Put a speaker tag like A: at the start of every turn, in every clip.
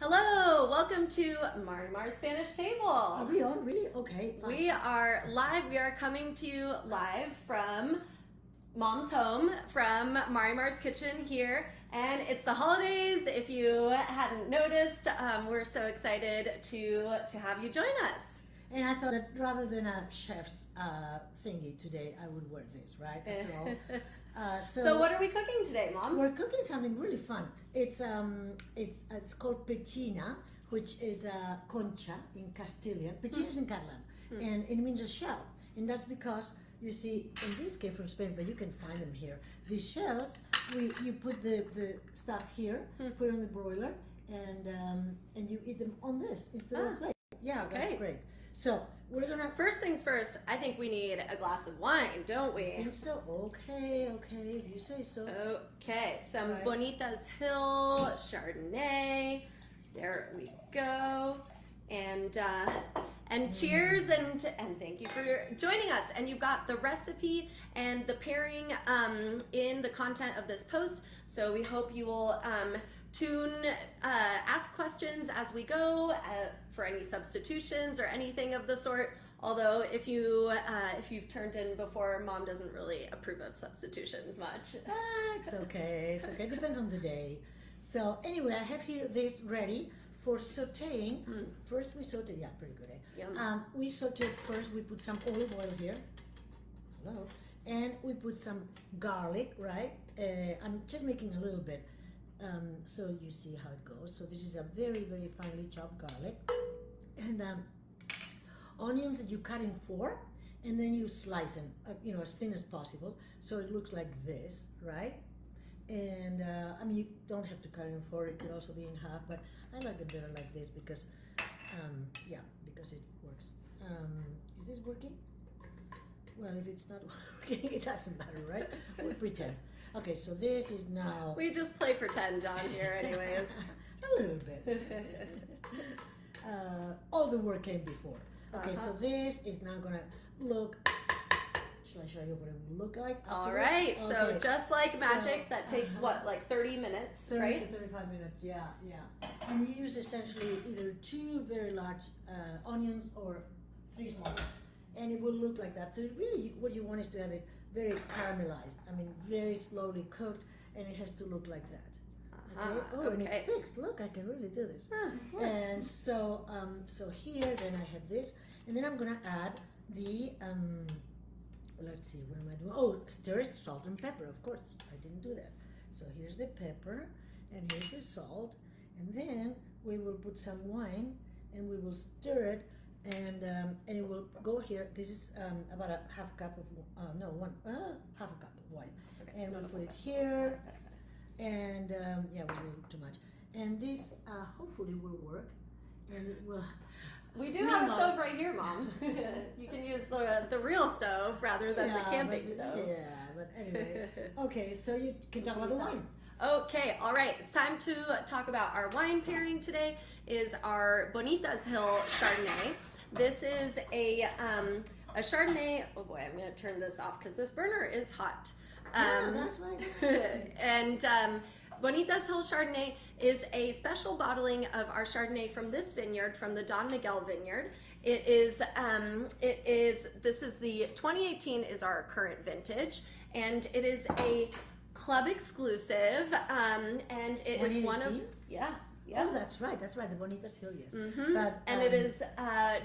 A: Hello, welcome to Marimar's Spanish Table.
B: Are we on? Really? Okay, fine.
A: We are live. We are coming to you live from Mom's home, from Marimar's kitchen here. And it's the holidays. If you hadn't noticed, we're so excited to have you join us.
B: And I thought that rather than a chef's thingy today, I would wear this, right? After all.
A: So what are we cooking today, Mom?
B: We're cooking something really fun. It's called Petxina, which is concha in Castilian. Petxina is in Catalan, and it means a shell. And that's because, you see, and these came from Spain, but you can find them here. These shells, you put the stuff here, put it on the broiler, and you eat them on this instead of a plate. Yeah, okay. That's great. So we're gonna.
A: First things first, I think we need a glass of wine, don't we?
B: I think so. Okay, if you say so.
A: Okay, some Bonita's Hill Chardonnay. There we go. And cheers and thank you for joining us. And you've got the recipe and the pairing in the content of this post. So we hope you will ask questions as we go for any substitutions or anything of the sort. Although if you've turned in before, Mom doesn't really approve of substitutions much.
B: It's okay. It's okay. It depends on the day. So anyway, I have here this ready for sauteing. First we saute. Yeah, pretty good. We saute first. We put some olive oil here. Hello. And we put some garlic. Right. I'm just making a little bit. So you see how it goes. So this is a very, very finely chopped garlic. And onions that you cut in four, and then you slice them, as thin as possible, so it looks like this, right? And I mean, you don't have to cut it in four. It could also be in half, but I like it better like this because, because it works. Is this working? Well, if it's not working, it doesn't matter, right? We'll pretend. Okay, so this is now.
A: We just play pretend, John, here, anyways.
B: A little bit. All the work came before. Okay, so this is now gonna look. Shall I show you what it will look like?
A: All right. Okay. So just like magic, that takes what, like 30 minutes,
B: 30
A: right?
B: to 35 minutes. Yeah. And you use essentially either 2 very large onions or 3 small ones, and it will look like that. So really, what you want is to have it very caramelized. I mean, very slowly cooked, and it has to look like that. Okay. Oh, and it sticks. Look, I can really do this. And so, so here, then I have this, and then I'm gonna add the. Let's see, what am I doing? Oh, stir salt and pepper. Of course, I didn't do that. So here's the pepper, and here's the salt, and then we will put some wine, and we will stir it, and it will go here. This is about a half cup of half a cup of wine, and we'll put it here. And yeah, we will too much. And this hopefully will work, and it will.
A: We do have a stove right here, Mom. You can use the real stove rather than the camping stove.
B: Yeah, but anyway. Okay, so you can talk about the wine.
A: Okay, all right. It's time to talk about our wine pairing today. Is our Bonita's Hill Chardonnay. This is a Chardonnay. Oh boy, I'm going to turn this off because this burner is hot.
B: That's right.
A: And Bonita's Hill Chardonnay is a special bottling of our Chardonnay from this vineyard, from the Don Miguel vineyard. This is the 2018 is our current vintage, and it is a club exclusive, and it is one of, yeah.
B: Oh, that's right, the Bonita's Hill, yes.
A: And it is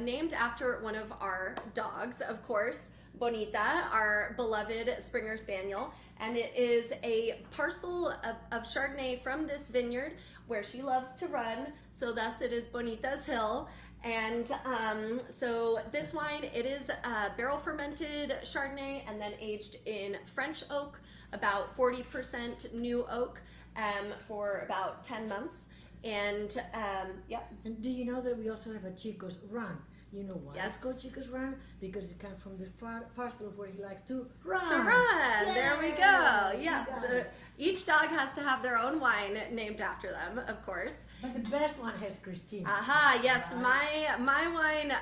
A: named after one of our dogs, of course, Bonita, our beloved Springer Spaniel, and it is a parcel of Chardonnay from this vineyard where she loves to run, so thus it is Bonita's Hill. And so this wine, it is barrel fermented Chardonnay and then aged in French oak, about 40% new oak, for about 10 months. And yeah.
B: And do you know that we also have a Chico's Run? You know why
A: yes.
B: It's called Chico's Run? Because it comes from the parcel where he likes to run.
A: To run. Yay! There we go. Yeah. Each dog has to have their own wine named after them, of course.
B: But the best one has Cristina.
A: Aha, yes, my wine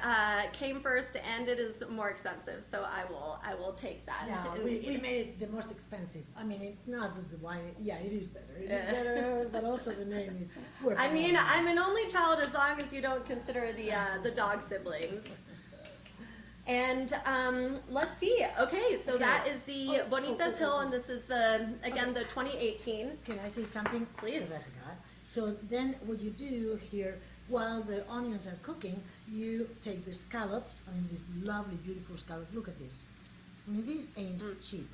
A: came first, and it is more expensive, so I will take that.
B: Yeah, we made it the most expensive. I mean, it's not that the wine. Yeah, it is better. It is better, but also the name is worth.
A: I mean, I'm an only child as long as you don't consider the dog siblings. And let's see. Okay, so that is the Bonita's Hill, and this is the 2018.
B: Can I say something?
A: Please.
B: Because I forgot. So then what you do here, while the onions are cooking, you take the scallops. I mean, these lovely, beautiful scallops. Look at this. I mean, these ain't cheap.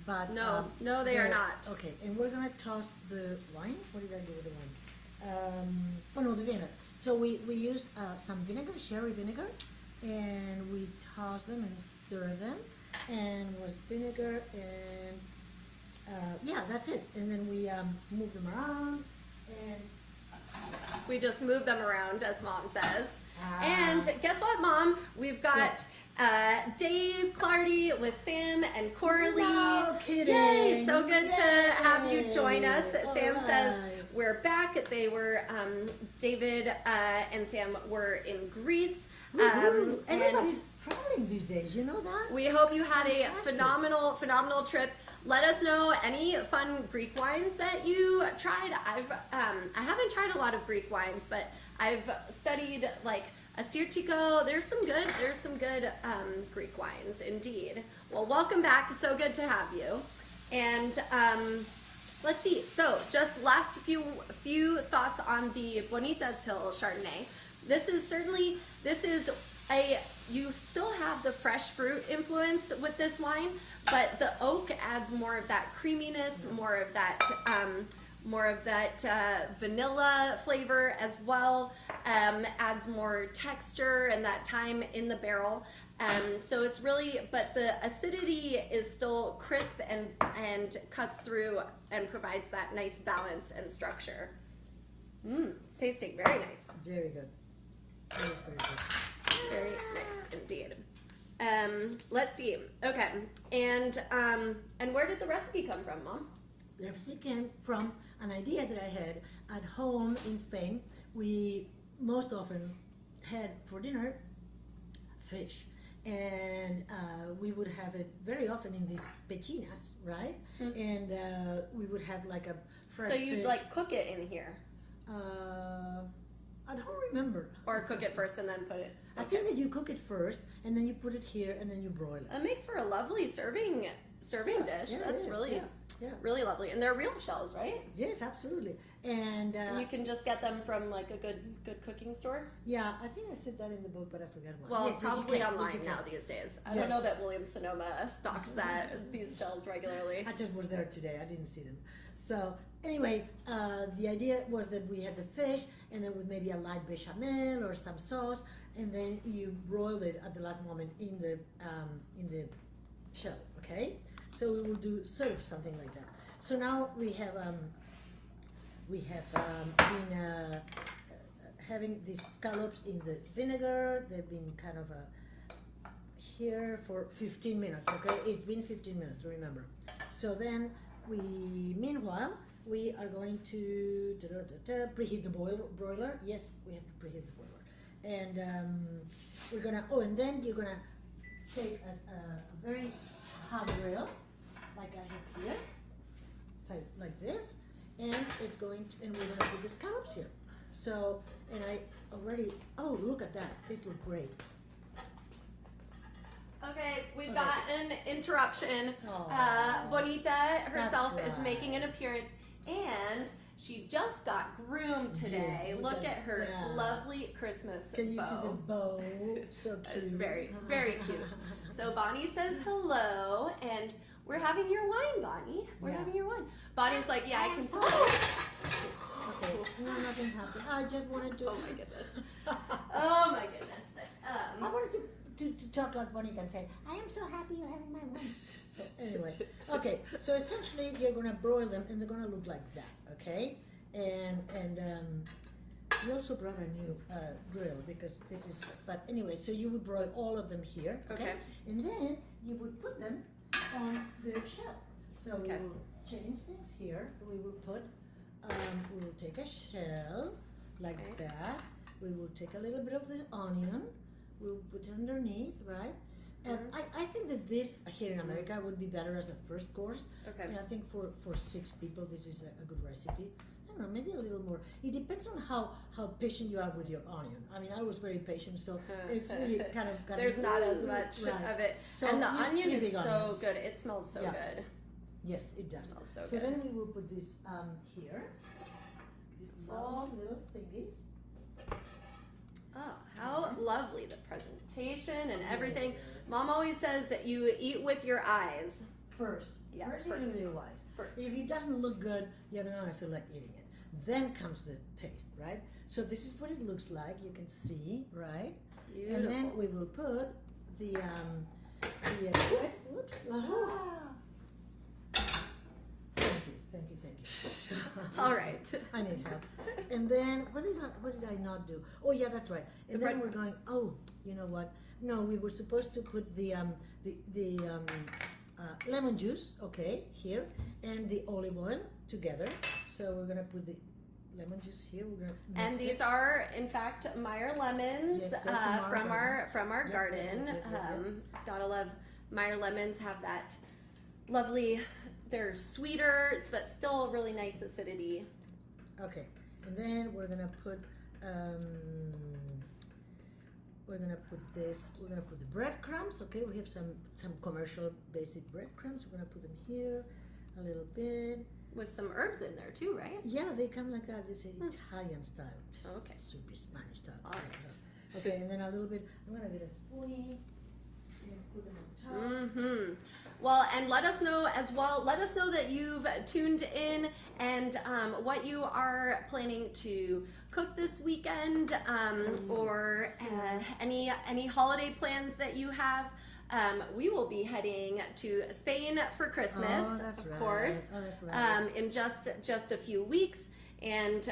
B: But
A: no, they are not.
B: Okay, and we're gonna toss the wine. What did I do with the wine? Oh no, the vinegar. So we use some vinegar, sherry vinegar, and we toss them and stir them, and with vinegar, and yeah, that's it. And then we move them around, and
A: we just move them around, as Mom says. And guess what, Mom? We've got Dave Clardy with Sam and Coralie.
B: No kidding.
A: Yay! So good to have you join us.
B: All
A: Sam
B: right.
A: says we're back. They were David and Sam were in Greece.
B: Everybody's traveling these days, you know that?
A: We hope you had
B: Fantastic.
A: a phenomenal trip. Let us know any fun Greek wines that you tried. I haven't tried a lot of Greek wines, but I've studied like Assyrtiko. There's some good Greek wines indeed. Well, welcome back. So good to have you. And let's see. So just last few thoughts on the Bonita's Hill Chardonnay. This is you still have the fresh fruit influence with this wine, but the oak adds more of that creaminess, more of that vanilla flavor as well, adds more texture and that time in the barrel. So it's really, but the acidity is still crisp and cuts through and provides that nice balance and structure. It's tasting very nice.
B: Very good. Very good.
A: Very nice indeed. Let's see. Okay, and where did the recipe come from, Mom?
B: The recipe came from an idea that I had at home in Spain. We most often had for dinner fish, and we would have it very often in these petxinas, right? And we would have like a fresh
A: So you'd
B: fish.
A: like cook it in here,
B: I don't remember.
A: or cook it first and then put it.
B: I think that you cook it first, and then you put it here, and then you broil it.
A: It makes for a lovely serving dish.
B: Yeah,
A: That's
B: it is.
A: really
B: Yeah.
A: really lovely, and they're real shells, right?
B: Yes, absolutely. And
A: You can just get them from like a good cooking store.
B: yeah, I think I said that in the book, but I forgot one.
A: Well,
B: Yes, yes, you
A: probably
B: can. Yes,
A: online
B: you can.
A: now these days. I don't know
B: Yes.
A: that Williams Sonoma stocks these shells regularly.
B: I just was there today. I didn't see them. So anyway, the idea was that we had the fish, and then with maybe a light bechamel or some sauce, and then you broil it at the last moment in the shell. Okay, so we will do serve something like that. So now we have been having these scallops in the vinegar. They've been kind of here for 15 minutes. Okay, it's been 15 minutes. Remember. So then meanwhile, we are going to preheat the broiler. Yes, we have to preheat the broiler. And we're gonna, and then you're gonna take a very hot grill, like I have here, so like this, and it's going to, and we're gonna put the scallops here. So, and I already, oh, look at that, this looks great.
A: Okay, we've got an interruption.
B: Aw,
A: Bonita herself
B: that's
A: is making an appearance, and she just got groomed today.
B: Yes,
A: Look at her
B: yeah.
A: lovely Christmas bow.
B: Can you see the bow? So cute.
A: It's very, very cute. So Bonnie says hello, and we're having your wine, Bonnie. We're
B: Yeah.
A: having your wine. Bonnie's like, yeah, I can smell
B: sorry.
A: it.
B: Okay, no, nothing happened. I just wanted to.
A: Oh my goodness. Oh my goodness.
B: I wanted to talk like Bonita and say, I am so happy you're having my wine. So anyway, okay, so essentially you're gonna broil them and they're gonna look like that, okay? And we also brought a new grill because this is, but anyway, so you would broil all of them here, okay?
A: Okay.
B: And then you would put them on the shell. So
A: Okay.
B: we will change things here. We will put, we will take a shell like that. We will take a little bit of the onion. We'll put it underneath, right? And I think that this here in America would be better as a first course.
A: Okay.
B: And I think for 6 people, this is a good recipe. I don't know, maybe a little more. It depends on how patient you are with your onion. I mean, I was very patient, so it's really kind of
A: there's not as much of it.
B: So
A: and the onion is so
B: onions.
A: good. It smells so good.
B: Yes, it does.
A: It smells so
B: So
A: good.
B: then we will put this here. These little thingies.
A: Oh, how lovely the presentation and everything. Mom always says that you eat with your eyes.
B: First.
A: Yeah,
B: first.
A: first.
B: You realize.
A: First.
B: If it doesn't look good, you're not gonna feel like eating it. Then comes the taste, right? So this is what it looks like. You can see, right?
A: Beautiful.
B: And then we will put the oops. Thank you.
A: All right.
B: I need help. And then what did I not do? Oh yeah, that's right. And then we're going. Oh, you know what? No, we were supposed to put the lemon juice, okay, here, and the olive oil together. So we're gonna put the lemon juice here. We're gonna mix
A: And these are, in fact, Meyer lemons
B: Yes,
A: from our garden.
B: Yep.
A: Gotta love Meyer lemons. Have that lovely. They're sweeter, but still really nice acidity.
B: Okay, and then we're gonna put this. We're gonna put the breadcrumbs. Okay, we have some commercial basic breadcrumbs. We're gonna put them here a little bit.
A: With some herbs in there too, right?
B: Yeah, they come like that. This is Italian style.
A: Okay.
B: Super Spanish style.
A: All right.
B: Okay, and then a little bit. I'm gonna get a spoonie and put them on top.
A: Mm-hmm. Well, and let us know as well. Let us know that you've tuned in and what you are planning to cook this weekend, or any holiday plans that you have. We will be heading to Spain for Christmas, of course, in just a few weeks, and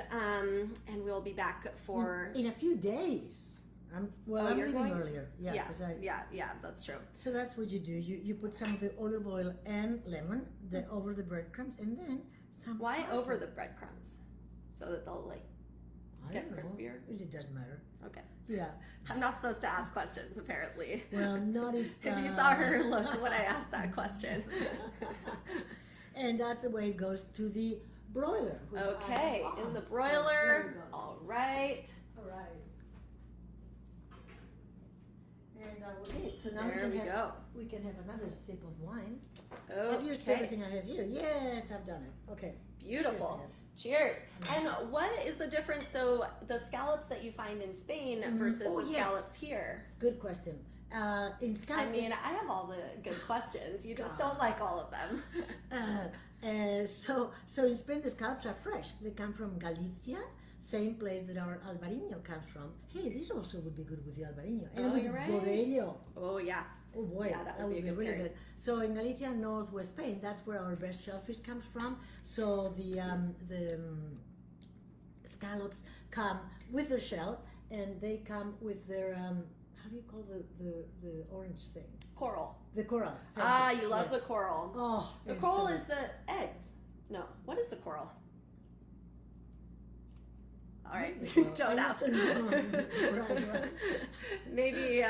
A: we'll be back for
B: in a few days. I'm leaving earlier. Yeah,
A: yeah, that's true.
B: So that's what you do. You put some of the olive oil and lemon over the breadcrumbs, and then some.
A: Why
B: parsley.
A: over the breadcrumbs? So that they'll get crispier?
B: It doesn't matter.
A: Okay.
B: Yeah.
A: I'm not supposed to ask questions, apparently.
B: Well, not if...
A: If you saw her look when I asked that question.
B: And that's the way it goes to the broiler.
A: Okay, in the broiler. All right.
B: All right. And that was it. So now we can have another sip of wine.
A: Okay.
B: I've used everything I have here. Yes, I've done it. Okay.
A: Beautiful. Cheers. And what is the difference? So the scallops that you find in Spain versus the scallops here?
B: Good question. In scallops,
A: I mean, I have all the good questions. You just don't like all of them.
B: So in Spain, the scallops are fresh. They come from Galicia, same place that our albariño comes from. Hey, this also would be good with the albariño. And with Godello.
A: Oh, yeah.
B: Oh boy,
A: yeah, that would be
B: really good. So in Galicia, northwest Spain, that's where our best shellfish comes from. So the scallops come with their shell, and they come with their how do you call the orange thing?
A: Coral.
B: The coral.
A: You love the coral.
B: Oh,
A: the coral is the eggs. No, what is the coral? All right, don't ask.
B: Right.
A: Maybe,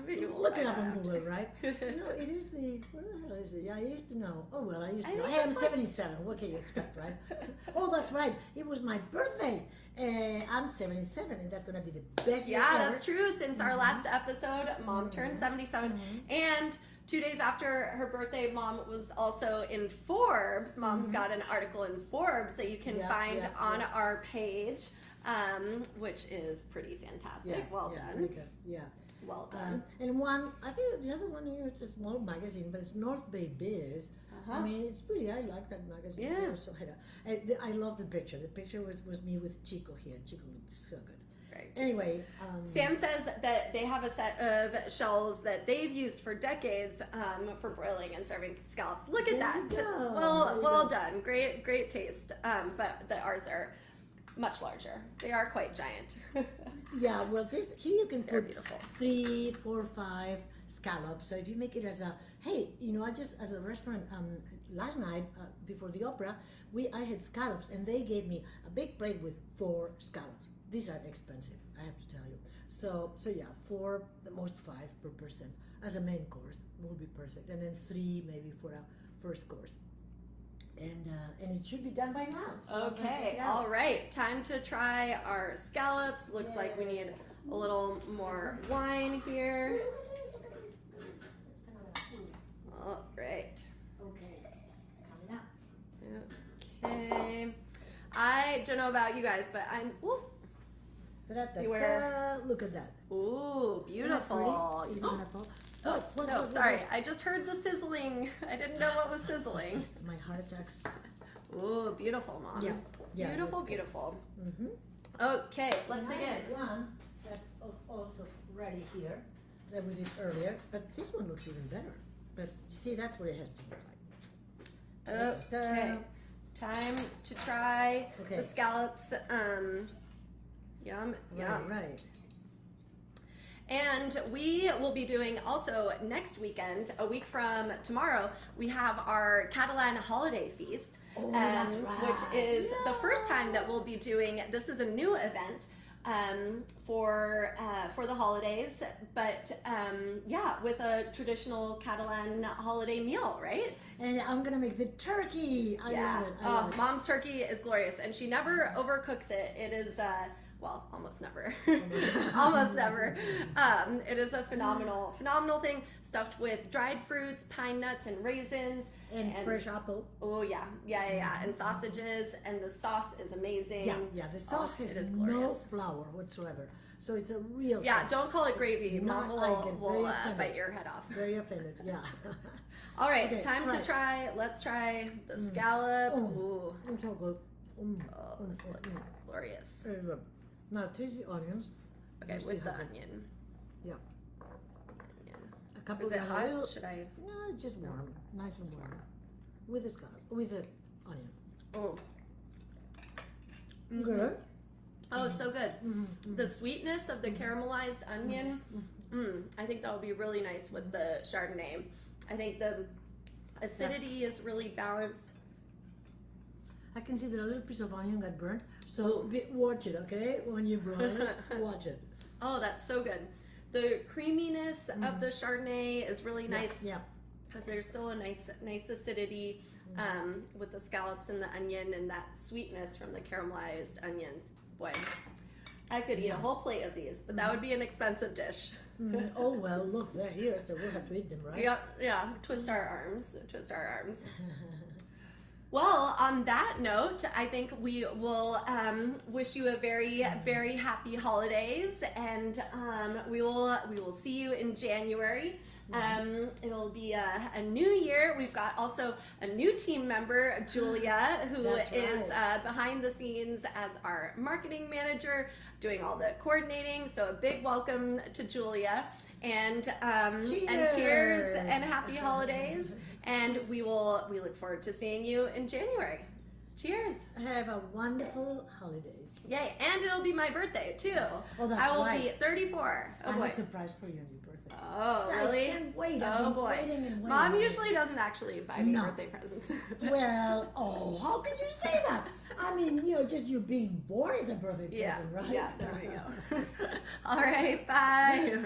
A: maybe we'll
B: look it up on Google, right? No, it is the, what the hell is it? Yeah, I used to know. Oh, well, I used to know. Hey, I'm 77. What can you expect, right? Oh, that's right. It was my birthday. I'm 77, and that's going to be the best year ever.
A: That's true. Since our last episode, Mom turned 77. And 2 days after her birthday, Mom was also in Forbes. Mom got an article in Forbes that you can find on our page, which is pretty fantastic. Well done.
B: Really good. Yeah.
A: Well done.
B: And one, I think the other one here, it's a small magazine, but it's North Bay Biz. I mean, it's pretty, I like that magazine.
A: Yeah.
B: So I love the picture. The picture was me with Chico here, and Chico looked so good.
A: Right.
B: Anyway,
A: Sam says that they have a set of shells that they've used for decades for broiling and serving scallops. Look at that. Well done. Great taste. But ours are much larger. They are quite giant.
B: Yeah, well, here you can put
A: beautiful.
B: 3, 4, 5 scallops. So if you make it as a, hey, you know, I just, as a restaurant, last night, before the opera, I had scallops, and they gave me a big plate with 4 scallops. These are expensive, I have to tell you. So yeah, 4, the most 5 per person as a main course will be perfect, and then 3 maybe for a first course. And it should be done by now. So
A: Okay, all right, time to try our scallops. Looks like we need a little more wine here. All right.
B: Okay, coming up.
A: Okay. I don't know about you guys, but I'm. Ooh, beware.
B: Look at that.
A: Ooh, beautiful. No, sorry. I just heard the sizzling. I didn't know what was sizzling.
B: My heart attacks.
A: Ooh, beautiful, Mom.
B: Yeah.
A: Beautiful, beautiful.
B: Mm-hmm.
A: Okay, let's begin.
B: One that's also ready here that we did earlier, but this one looks even better. But see, that's what it has to look like.
A: Okay, time to try the scallops. Yum, yum.
B: Right.
A: And we will be doing also next weekend, a week from tomorrow, we have our Catalan holiday feast.
B: That's right.
A: Which is the first time that we'll be doing, this is a new event for the holidays, but yeah, with a traditional Catalan holiday meal, right?
B: And I'm gonna make the turkey. I love it. I love it.
A: Mom's turkey is glorious, and she never overcooks it. It is well, almost never. Almost never. It is a phenomenal thing, stuffed with dried fruits, pine nuts, and raisins.
B: And fresh apple.
A: Oh, yeah. And sausages, and the sauce is amazing.
B: Yeah, the sauce has no flour whatsoever. So it's a real sauce.
A: Don't call it gravy. Mom will bite your head off.
B: Very offended, yeah.
A: All right, time to try. Let's try the scallop.
B: Ooh. It's so good.
A: Oh, this looks glorious.
B: Very good. Now taste the onions.
A: Okay, with the onion.
B: Yeah.
A: Onion.
B: A couple
A: Is it hot? Should I?
B: No, it's just warm. Nice and warm. With the scallop, with the onion.
A: Oh.
B: Good.
A: Oh, so good. The sweetness of the caramelized onion. I think that will be really nice with the Chardonnay. I think the acidity is really balanced.
B: I can see that a little piece of onion got burnt, so watch it, okay? When you broil it, watch it.
A: Oh, that's so good. The creaminess of the Chardonnay is really nice.
B: Yeah.
A: Because there's still a nice acidity with the scallops and the onion, and that sweetness from the caramelized onions. Boy, I could eat a whole plate of these, but that would be an expensive dish.
B: Oh well, look, they're here, so we'll have to eat them, right?
A: Yeah. Twist our arms. Well, on that note, I think we will wish you a very, very happy holidays, and we will see you in January. It'll be a new year. We've got also a new team member, Julia, who is behind the scenes as our marketing manager, doing all the coordinating. So a big welcome to Julia, and cheers and happy holidays. And we look forward to seeing you in January. Cheers.
B: Have a wonderful holidays.
A: Yay, and it'll be my birthday too.
B: Oh, that's
A: I will be 34. Oh,
B: I have
A: boy.
B: a surprise for you on your birthday.
A: Oh, really?
B: I can't wait.
A: Oh, boy. Mom usually doesn't actually buy me birthday presents.
B: Well, how can you say that? I mean, just you being born is a birthday present, right?
A: Yeah, there we go. All right, bye.